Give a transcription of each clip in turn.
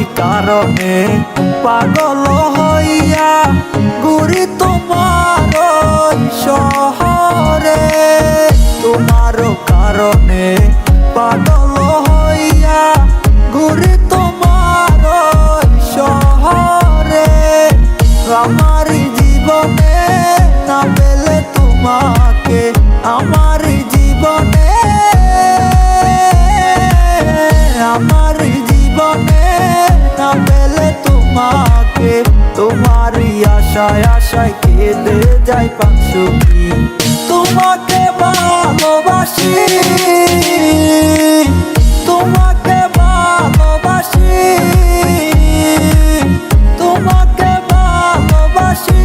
তোমারই কারণে পাগল হইয়া ঘুরি তোমার শহরে, তোমার কারণে পাগল হইয়া ঘুরি তোমার শহরে। আমার জীবনে না পেলে তোমাকে, আমার জীবনে, আমার জীবনে না পেলে তোমাকে, তোমারই আশায় আশায় কেঁদে যাই পাখি। তোমাকে ভালোবাসি, তোমাকে ভালোবাসি, তোমাকে ভালোবাসি।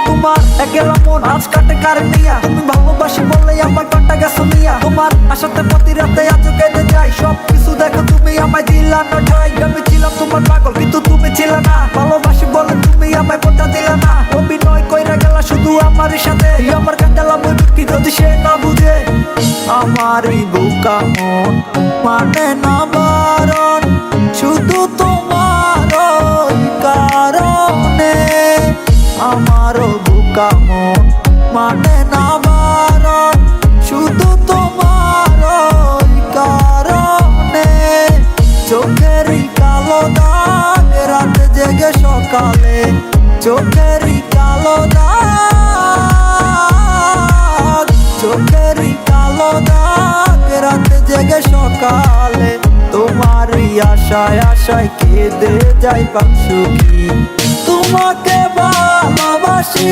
তোমার একেলা মন আজ কাটে কারে নিয়া, তুমি ভালোবাসি বললে আমার কাটা গেছো নিয়া। তোমার আশাতে প্রতি রাতে আজ কেঁদে যাই, সব কিছু দেখো তুমি আমায় দিলা না ঠাই। আমি ছিলাম তোমার পাগল কিন্তু তুমি ছিল না, ভালোবাসি বলে তুমি আমায় বোঝা দিলা না। অভিনয় কইরা গেলা শুধু আমারই সাথে, আমার কান্দালা মই দুঃখী যদি সে না বুঝে। আমারই বোকা মন মানে না বারণ, শুধু তোমার কারণে। আমারও বোকা মন মানে না বারণ, শুধু তোমার কারণে। চোখেরই কালো দাগ রাতে জেগে সকালে, চোখেরই কালো দাগ, চোখেরই কালো দাগ রাতে জেগে সকালে। তোমারই আশায় আশায় কেঁদে যাই পাখি। তোমাকে ভালোবাসি।